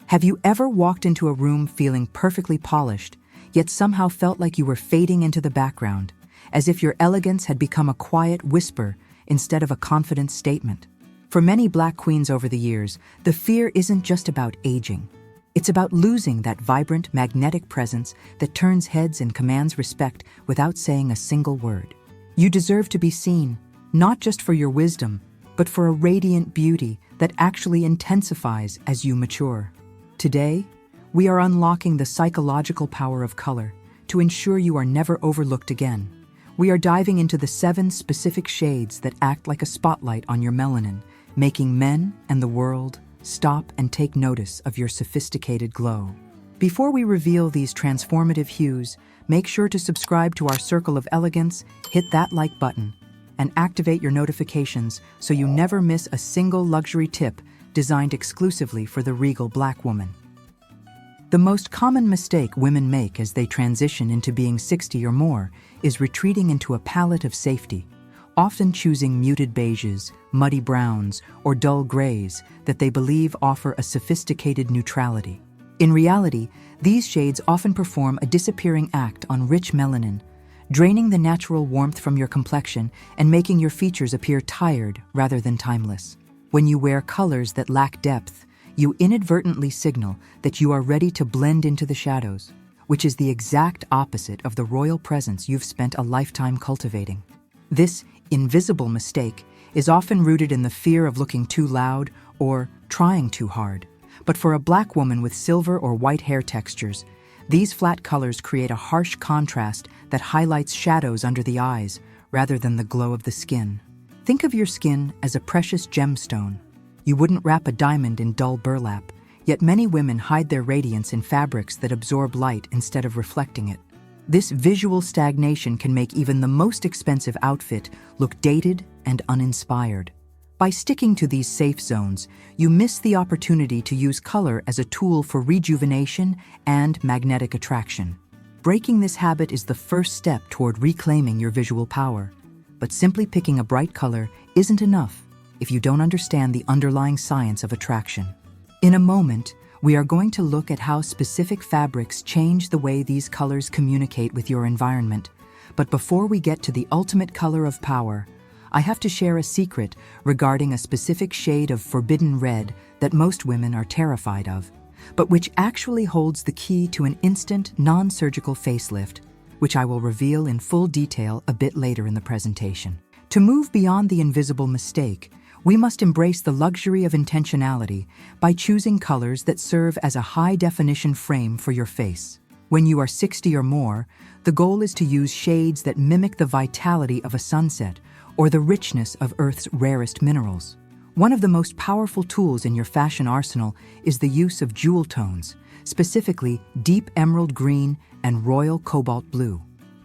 Have you ever walked into a room feeling perfectly polished, yet somehow felt like you were fading into the background, as if your elegance had become a quiet whisper instead of a confident statement? For many Black queens over the years, the fear isn't just about aging. It's about losing that vibrant, magnetic presence that turns heads and commands respect without saying a single word. You deserve to be seen, not just for your wisdom, but for a radiant beauty that actually intensifies as you mature. Today, we are unlocking the psychological power of color to ensure you are never overlooked again. We are diving into the 7 specific shades that act like a spotlight on your melanin, making men and the world stop and take notice of your sophisticated glow. Before we reveal these transformative hues, make sure to subscribe to our Circle of Elegance, hit that like button, and activate your notifications so you never miss a single luxury tip designed exclusively for the regal Black woman. The most common mistake women make as they transition into being 60 or more is retreating into a palette of safety, often choosing muted beiges, muddy browns, or dull grays that they believe offer a sophisticated neutrality. In reality, these shades often perform a disappearing act on rich melanin, draining the natural warmth from your complexion and making your features appear tired rather than timeless. When you wear colors that lack depth, you inadvertently signal that you are ready to blend into the shadows, which is the exact opposite of the royal presence you've spent a lifetime cultivating. This invisible mistake is often rooted in the fear of looking too loud or trying too hard. But for a Black woman with silver or white hair textures, these flat colors create a harsh contrast that highlights shadows under the eyes rather than the glow of the skin. Think of your skin as a precious gemstone. You wouldn't wrap a diamond in dull burlap, yet many women hide their radiance in fabrics that absorb light instead of reflecting it. This visual stagnation can make even the most expensive outfit look dated and uninspired. By sticking to these safe zones, you miss the opportunity to use color as a tool for rejuvenation and magnetic attraction. Breaking this habit is the first step toward reclaiming your visual power. But simply picking a bright color isn't enough if you don't understand the underlying science of attraction. In a moment, we are going to look at how specific fabrics change the way these colors communicate with your environment. But before we get to the ultimate color of power, I have to share a secret regarding a specific shade of forbidden red that most women are terrified of, but which actually holds the key to an instant, non-surgical facelift, which I will reveal in full detail a bit later in the presentation. To move beyond the invisible mistake, we must embrace the luxury of intentionality by choosing colors that serve as a high-definition frame for your face. When you are 60 or more, the goal is to use shades that mimic the vitality of a sunset or the richness of Earth's rarest minerals. One of the most powerful tools in your fashion arsenal is the use of jewel tones, specifically deep emerald green and royal cobalt blue.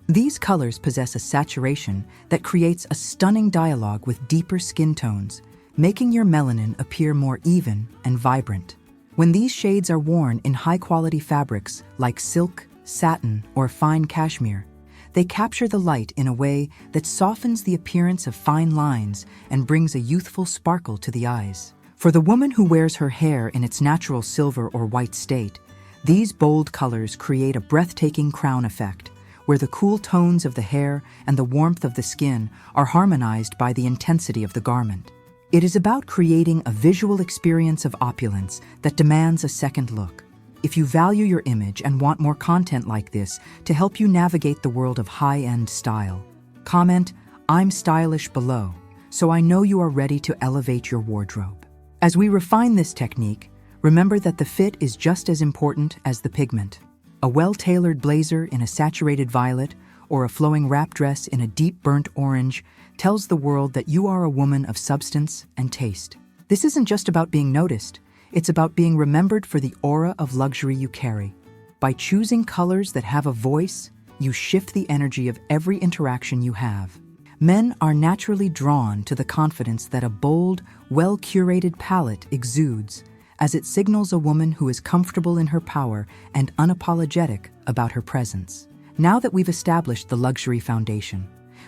These colors possess a saturation that creates a stunning dialogue with deeper skin tones, making your melanin appear more even and vibrant. When these shades are worn in high-quality fabrics like silk, satin, or fine cashmere, they capture the light in a way that softens the appearance of fine lines and brings a youthful sparkle to the eyes. For the woman who wears her hair in its natural silver or white state, these bold colors create a breathtaking crown effect, where the cool tones of the hair and the warmth of the skin are harmonized by the intensity of the garment. It is about creating a visual experience of opulence that demands a second look. If you value your image and want more content like this to help you navigate the world of high-end style, comment, "I'm stylish" below, so I know you are ready to elevate your wardrobe. As we refine this technique, remember that the fit is just as important as the pigment. A well-tailored blazer in a saturated violet or a flowing wrap dress in a deep burnt orange tells the world that you are a woman of substance and taste. This isn't just about being noticed. It's about being remembered for the aura of luxury you carry. By choosing colors that have a voice, you shift the energy of every interaction you have. Men are naturally drawn to the confidence that a bold, well-curated palette exudes, as it signals a woman who is comfortable in her power and unapologetic about her presence. Now that we've established the luxury foundation,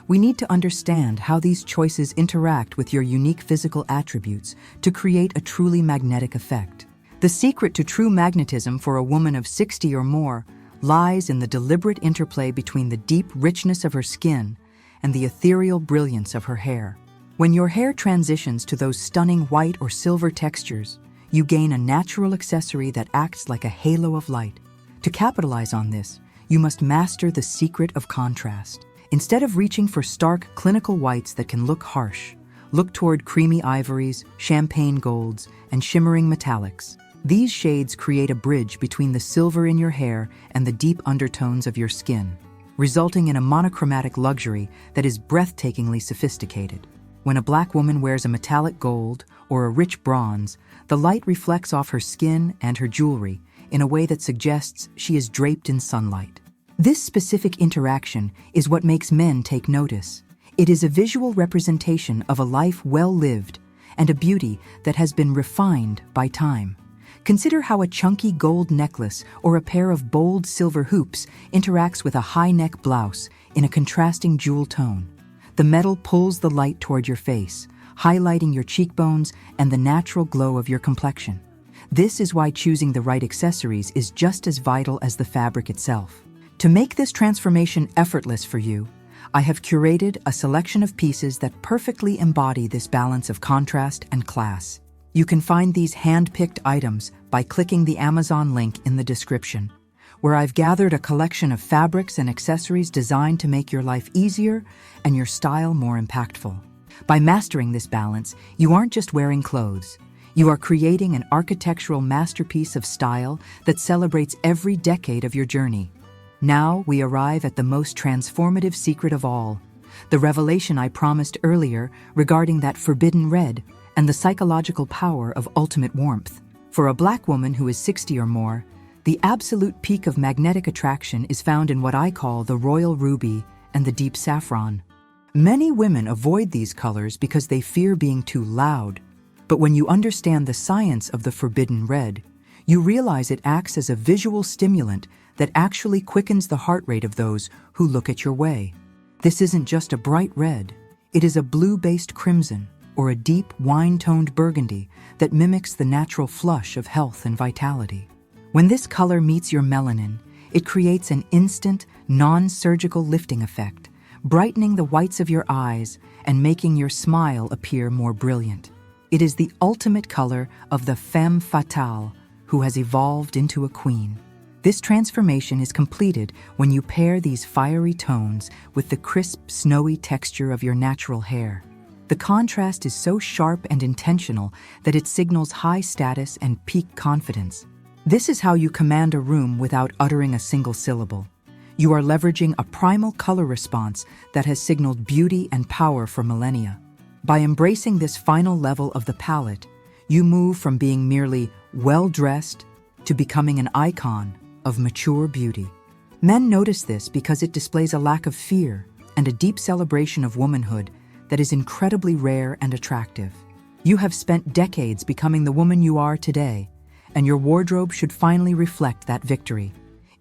we need to understand how these choices interact with your unique physical attributes to create a truly magnetic effect. The secret to true magnetism for a woman of 60 or more lies in the deliberate interplay between the deep richness of her skin and the ethereal brilliance of her hair. When your hair transitions to those stunning white or silver textures, you gain a natural accessory that acts like a halo of light. To capitalize on this, you must master the secret of contrast. Instead of reaching for stark, clinical whites that can look harsh, look toward creamy ivories, champagne golds, and shimmering metallics. These shades create a bridge between the silver in your hair and the deep undertones of your skin, resulting in a monochromatic luxury that is breathtakingly sophisticated. When a black woman wears a metallic gold or a rich bronze, the light reflects off her skin and her jewelry in a way that suggests she is draped in sunlight. This specific interaction is what makes men take notice. It is a visual representation of a life well lived and a beauty that has been refined by time. Consider how a chunky gold necklace or a pair of bold silver hoops interacts with a high-neck blouse in a contrasting jewel tone. The metal pulls the light toward your face, highlighting your cheekbones and the natural glow of your complexion. This is why choosing the right accessories is just as vital as the fabric itself. To make this transformation effortless for you, I have curated a selection of pieces that perfectly embody this balance of contrast and class. You can find these hand-picked items by clicking the Amazon link in the description, where I've gathered a collection of fabrics and accessories designed to make your life easier and your style more impactful. By mastering this balance, you aren't just wearing clothes. You are creating an architectural masterpiece of style that celebrates every decade of your journey. Now we arrive at the most transformative secret of all, the revelation I promised earlier regarding that forbidden red and the psychological power of ultimate warmth. For a black woman who is 60 or more, the absolute peak of magnetic attraction is found in what I call the royal ruby and the deep saffron. Many women avoid these colors because they fear being too loud, but when you understand the science of the forbidden red, you realize it acts as a visual stimulant that actually quickens the heart rate of those who look at your way. This isn't just a bright red, it is a blue-based crimson or a deep wine-toned burgundy that mimics the natural flush of health and vitality. When this color meets your melanin, it creates an instant, non-surgical lifting effect, brightening the whites of your eyes and making your smile appear more brilliant. It is the ultimate color of the femme fatale who has evolved into a queen. This transformation is completed when you pair these fiery tones with the crisp, snowy texture of your natural hair. The contrast is so sharp and intentional that it signals high status and peak confidence. This is how you command a room without uttering a single syllable. You are leveraging a primal color response that has signaled beauty and power for millennia. By embracing this final level of the palette, you move from being merely well-dressed to becoming an icon of mature beauty. Men notice this because it displays a lack of fear and a deep celebration of womanhood that is incredibly rare and attractive. You have spent decades becoming the woman you are today, and your wardrobe should finally reflect that victory.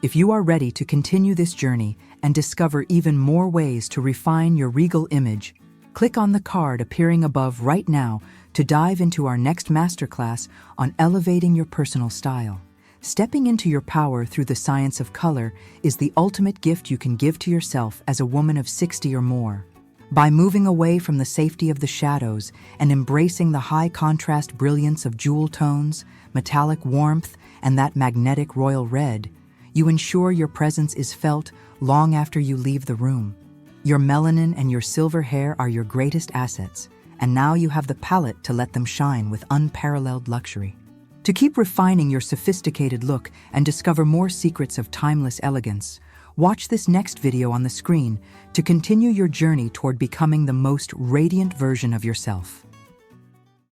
If you are ready to continue this journey and discover even more ways to refine your regal image, click on the card appearing above right now to dive into our next masterclass on elevating your personal style. Stepping into your power through the science of color is the ultimate gift you can give to yourself as a woman of 60 or more. By moving away from the safety of the shadows and embracing the high contrast brilliance of jewel tones, metallic warmth, and that magnetic royal red, you ensure your presence is felt long after you leave the room. Your melanin and your silver hair are your greatest assets, and now you have the palette to let them shine with unparalleled luxury. To keep refining your sophisticated look and discover more secrets of timeless elegance, watch this next video on the screen to continue your journey toward becoming the most radiant version of yourself.